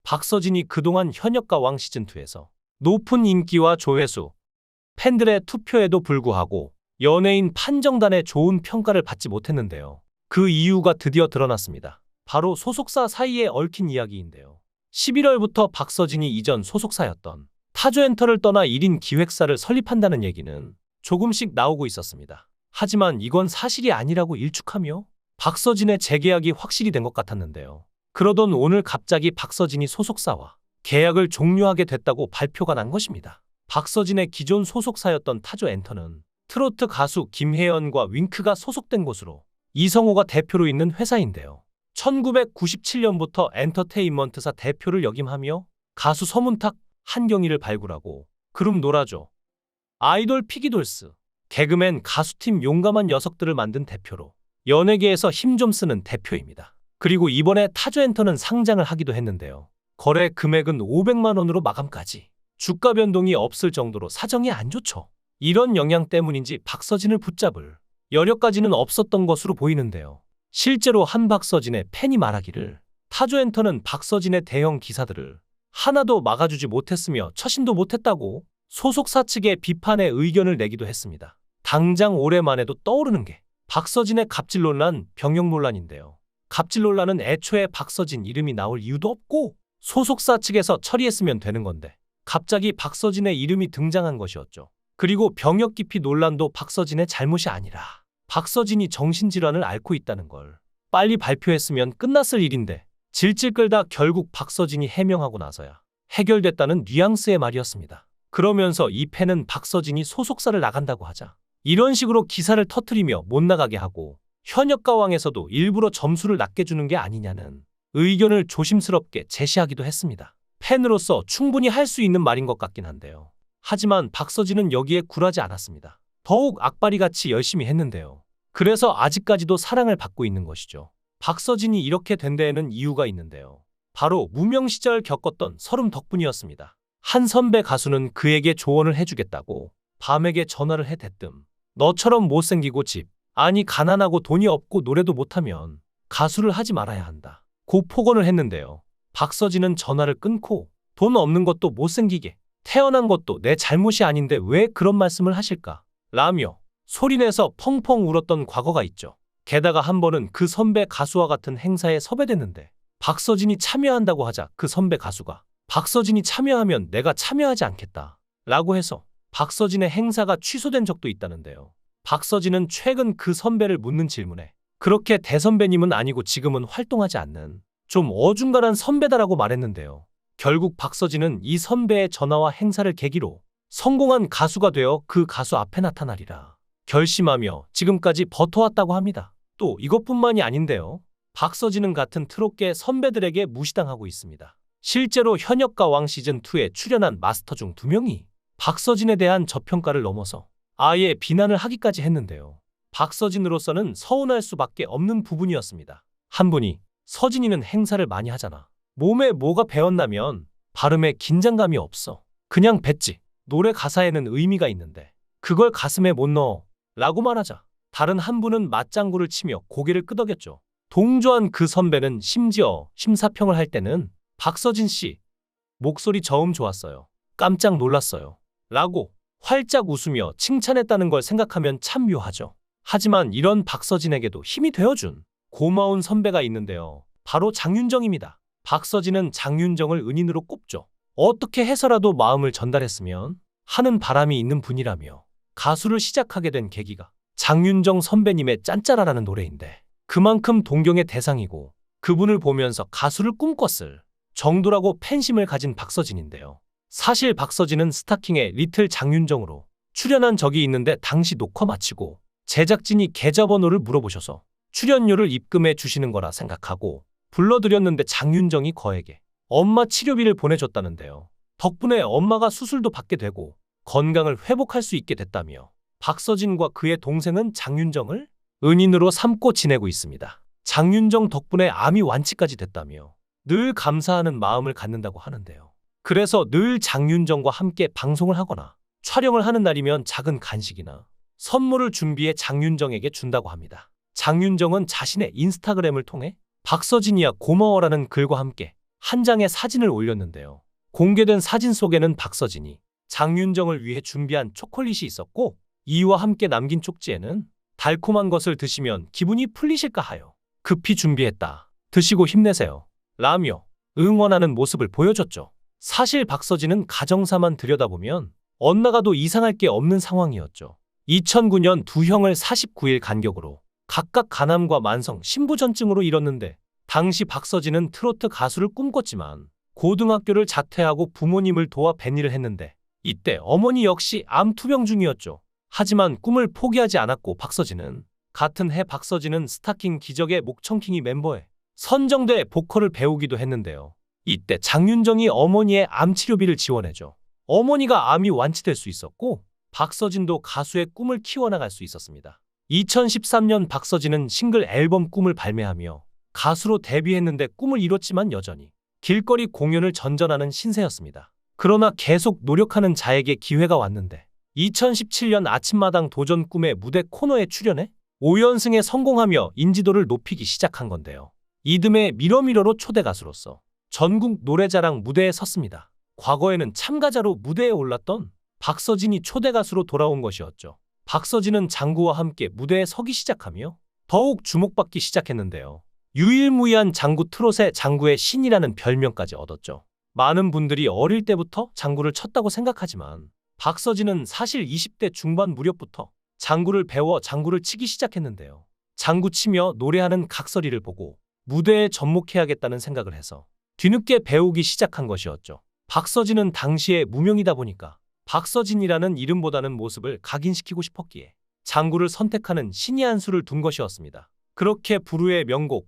박서진이 그동안 현역가왕 시즌2에서 높은 인기와 조회수, 팬들의 투표에도 불구하고 연예인 판정단의 좋은 평가를 받지 못했는데요. 그 이유가 드디어 드러났습니다. 바로 소속사 사이에 얽힌 이야기인데요. 11월부터 박서진이 이전 소속사였던 타조엔터를 떠나 1인 기획사를 설립한다는 얘기는 조금씩 나오고 있었습니다. 하지만 이건 사실이 아니라고 일축하며 박서진의 재계약이 확실히 된 것 같았는데요. 그러던 오늘 갑자기 박서진이 소속사와 계약을 종료하게 됐다고 발표가 난 것입니다. 박서진의 기존 소속사였던 타조엔터는 트로트 가수 김혜연과 윙크가 소속된 곳으로 이성호가 대표로 있는 회사인데요. 1997년부터 엔터테인먼트사 대표를 역임하며 가수 서문탁, 한경희를 발굴하고 그룹 노라조, 아이돌 피기돌스, 개그맨 가수팀 용감한 녀석들을 만든 대표로 연예계에서 힘 좀 쓰는 대표입니다. 그리고 이번에 타조엔터는 상장을 하기도 했는데요. 거래 금액은 500만 원으로 마감까지. 주가 변동이 없을 정도로 사정이 안 좋죠. 이런 영향 때문인지 박서진을 붙잡을 여력까지는 없었던 것으로 보이는데요. 실제로 한 박서진의 팬이 말하기를 타조엔터는 박서진의 대형 기사들을 하나도 막아주지 못했으며 처신도 못했다고 소속사 측에 비판의 의견을 내기도 했습니다. 당장 올해만 해도 떠오르는 게 박서진의 갑질 논란, 병역 논란인데요. 갑질 논란은 애초에 박서진 이름이 나올 이유도 없고 소속사 측에서 처리했으면 되는 건데 갑자기 박서진의 이름이 등장한 것이었죠. 그리고 병역 기피 논란도 박서진의 잘못이 아니라 박서진이 정신질환을 앓고 있다는 걸 빨리 발표했으면 끝났을 일인데 질질 끌다 결국 박서진이 해명하고 나서야 해결됐다는 뉘앙스의 말이었습니다. 그러면서 이 팬은 박서진이 소속사를 나간다고 하자 이런 식으로 기사를 터뜨리며 못 나가게 하고 현역가왕에서도 일부러 점수를 낮게 주는 게 아니냐는 의견을 조심스럽게 제시하기도 했습니다. 팬으로서 충분히 할 수 있는 말인 것 같긴 한데요. 하지만 박서진은 여기에 굴하지 않았습니다. 더욱 악바리같이 열심히 했는데요. 그래서 아직까지도 사랑을 받고 있는 것이죠. 박서진이 이렇게 된 데에는 이유가 있는데요. 바로 무명 시절 겪었던 서름 덕분이었습니다. 한 선배 가수는 그에게 조언을 해주겠다고 밤에게 전화를 해 대뜸 너처럼 못생기고 아니 가난하고 돈이 없고 노래도 못하면 가수를 하지 말아야 한다 고 폭언을 했는데요. 박서진은 전화를 끊고 돈 없는 것도 못생기게 태어난 것도 내 잘못이 아닌데 왜 그런 말씀을 하실까? 라며 소리내서 펑펑 울었던 과거가 있죠. 게다가 한 번은 그 선배 가수와 같은 행사에 섭외됐는데 박서진이 참여한다고 하자 그 선배 가수가 박서진이 참여하면 내가 참여하지 않겠다 라고 해서 박서진의 행사가 취소된 적도 있다는데요. 박서진은 최근 그 선배를 묻는 질문에 그렇게 대선배님은 아니고 지금은 활동하지 않는 좀 어중간한 선배다라고 말했는데요. 결국 박서진은 이 선배의 전화와 행사를 계기로 성공한 가수가 되어 그 가수 앞에 나타나리라 결심하며 지금까지 버텨왔다고 합니다. 또 이것뿐만이 아닌데요. 박서진은 같은 트롯계 선배들에게 무시당하고 있습니다. 실제로 현역가왕 시즌2에 출연한 마스터 중 2명이 박서진에 대한 저평가를 넘어서 아예 비난을 하기까지 했는데요. 박서진으로서는 서운할 수밖에 없는 부분이었습니다. 한 분이 서진이는 행사를 많이 하잖아. 몸에 뭐가 배었나면 발음에 긴장감이 없어. 그냥 뱉지. 노래 가사에는 의미가 있는데 그걸 가슴에 못 넣어 라고 말하자 다른 한 분은 맞장구를 치며 고개를 끄덕였죠. 동조한 그 선배는 심지어 심사평을 할 때는 박서진 씨 목소리 저음 좋았어요. 깜짝 놀랐어요. 라고 활짝 웃으며 칭찬했다는 걸 생각하면 참 묘하죠. 하지만 이런 박서진에게도 힘이 되어준 고마운 선배가 있는데요. 바로 장윤정입니다. 박서진은 장윤정을 은인으로 꼽죠. 어떻게 해서라도 마음을 전달했으면 하는 바람이 있는 분이라며 가수를 시작하게 된 계기가 장윤정 선배님의 짠짜라라는 노래인데 그만큼 동경의 대상이고 그분을 보면서 가수를 꿈꿨을 정도라고 팬심을 가진 박서진인데요. 사실 박서진은 스타킹의 리틀 장윤정으로 출연한 적이 있는데 당시 녹화 마치고 제작진이 계좌번호를 물어보셔서 출연료를 입금해 주시는 거라 생각하고 불러드렸는데 장윤정이 거액의 엄마 치료비를 보내줬다는데요. 덕분에 엄마가 수술도 받게 되고 건강을 회복할 수 있게 됐다며 박서진과 그의 동생은 장윤정을 은인으로 삼고 지내고 있습니다. 장윤정 덕분에 암이 완치까지 됐다며 늘 감사하는 마음을 갖는다고 하는데요. 그래서 늘 장윤정과 함께 방송을 하거나 촬영을 하는 날이면 작은 간식이나 선물을 준비해 장윤정에게 준다고 합니다. 장윤정은 자신의 인스타그램을 통해 박서진이야 고마워라는 글과 함께 한 장의 사진을 올렸는데요. 공개된 사진 속에는 박서진이 장윤정을 위해 준비한 초콜릿이 있었고 이와 함께 남긴 쪽지에는 달콤한 것을 드시면 기분이 풀리실까 하여 급히 준비했다. 드시고 힘내세요. 라며 응원하는 모습을 보여줬죠. 사실 박서진은 가정사만 들여다보면 엇나가도 이상할 게 없는 상황이었죠. 2009년 두 형을 49일 간격으로 각각 간암과 만성 신부전증으로 잃었는데 당시 박서진은 트로트 가수를 꿈꿨지만 고등학교를 자퇴하고 부모님을 도와 뱃일을 했는데 이때 어머니 역시 암 투병 중이었죠. 하지만 꿈을 포기하지 않았고 박서진은 같은 해 박서진은 스타킹 기적의 목청킹이 멤버에 선정돼 보컬을 배우기도 했는데요. 이때 장윤정이 어머니의 암 치료비를 지원해줘 어머니가 암이 완치될 수 있었고 박서진도 가수의 꿈을 키워나갈 수 있었습니다. 2013년 박서진은 싱글 앨범 꿈을 발매하며 가수로 데뷔했는데 꿈을 이뤘지만 여전히 길거리 공연을 전전하는 신세였습니다. 그러나 계속 노력하는 자에게 기회가 왔는데 2017년 아침마당 도전 꿈의 무대 코너에 출연해 5연승에 성공하며 인지도를 높이기 시작한 건데요. 이듬해 미러미러로 초대 가수로서 전국 노래자랑 무대에 섰습니다. 과거에는 참가자로 무대에 올랐던 박서진이 초대 가수로 돌아온 것이었죠. 박서진은 장구와 함께 무대에 서기 시작하며 더욱 주목받기 시작했는데요. 유일무이한 장구 트롯의 장구의 신이라는 별명까지 얻었죠. 많은 분들이 어릴 때부터 장구를 쳤다고 생각하지만 박서진은 사실 20대 중반 무렵부터 장구를 배워 장구를 치기 시작했는데요. 장구 치며 노래하는 각설이를 보고 무대에 접목해야겠다는 생각을 해서 뒤늦게 배우기 시작한 것이었죠. 박서진은 당시에 무명이다 보니까 박서진이라는 이름보다는 모습을 각인시키고 싶었기에 장구를 선택하는 신의 한 수를 둔 것이었습니다. 그렇게 부르의 명곡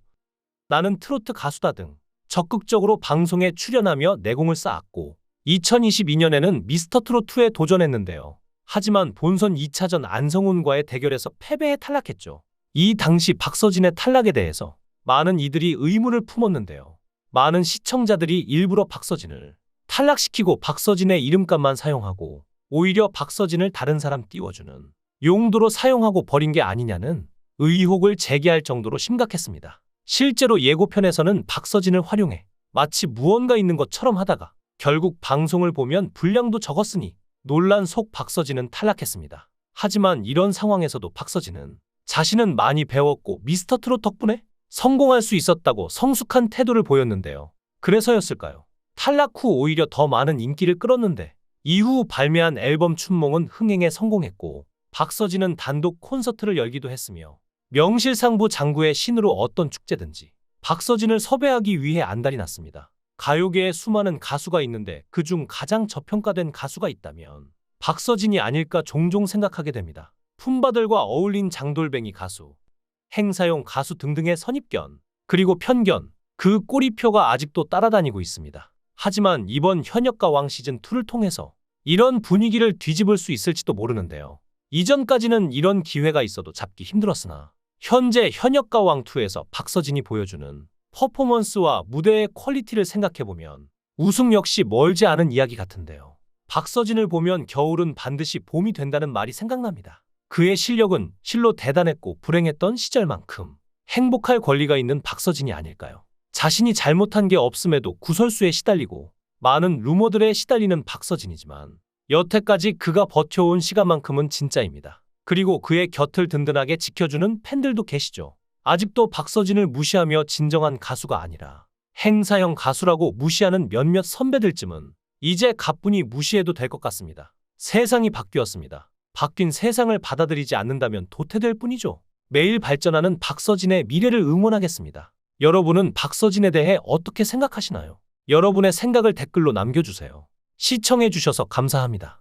나는 트로트 가수다 등 적극적으로 방송에 출연하며 내공을 쌓았고 2022년에는 미스터트롯2에 도전했는데요. 하지만 본선 2차전 안성훈과의 대결에서 패배에 탈락했죠. 이 당시 박서진의 탈락에 대해서 많은 이들이 의문을 품었는데요. 많은 시청자들이 일부러 박서진을 탈락시키고 박서진의 이름값만 사용하고 오히려 박서진을 다른 사람 띄워주는 용도로 사용하고 버린 게 아니냐는 의혹을 제기할 정도로 심각했습니다. 실제로 예고편에서는 박서진을 활용해 마치 무언가 있는 것처럼 하다가 결국 방송을 보면 분량도 적었으니 논란 속 박서진은 탈락했습니다. 하지만 이런 상황에서도 박서진은 자신은 많이 배웠고 미스터트롯 덕분에 성공할 수 있었다고 성숙한 태도를 보였는데요. 그래서였을까요? 탈락 후 오히려 더 많은 인기를 끌었는데 이후 발매한 앨범 춘몽은 흥행에 성공했고 박서진은 단독 콘서트를 열기도 했으며 명실상부 장구의 신으로 어떤 축제든지 박서진을 섭외하기 위해 안달이 났습니다. 가요계에 수많은 가수가 있는데 그중 가장 저평가된 가수가 있다면 박서진이 아닐까 종종 생각하게 됩니다. 품바들과 어울린 장돌뱅이 가수, 행사용 가수 등등의 선입견, 그리고 편견, 그 꼬리표가 아직도 따라다니고 있습니다. 하지만 이번 현역가 왕 시즌2를 통해서 이런 분위기를 뒤집을 수 있을지도 모르는데요. 이전까지는 이런 기회가 있어도 잡기 힘들었으나 현재 현역가 왕2에서 박서진이 보여주는 퍼포먼스와 무대의 퀄리티를 생각해보면 우승 역시 멀지 않은 이야기 같은데요. 박서진을 보면 겨울은 반드시 봄이 된다는 말이 생각납니다. 그의 실력은 실로 대단했고 불행했던 시절만큼 행복할 권리가 있는 박서진이 아닐까요? 자신이 잘못한 게 없음에도 구설수에 시달리고 많은 루머들에 시달리는 박서진이지만 여태까지 그가 버텨온 시간만큼은 진짜입니다. 그리고 그의 곁을 든든하게 지켜주는 팬들도 계시죠. 아직도 박서진을 무시하며 진정한 가수가 아니라 행사형 가수라고 무시하는 몇몇 선배들쯤은 이제 가뿐히 무시해도 될 것 같습니다. 세상이 바뀌었습니다. 바뀐 세상을 받아들이지 않는다면 도태될 뿐이죠. 매일 발전하는 박서진의 미래를 응원하겠습니다. 여러분은 박서진에 대해 어떻게 생각하시나요? 여러분의 생각을 댓글로 남겨주세요. 시청해주셔서 감사합니다.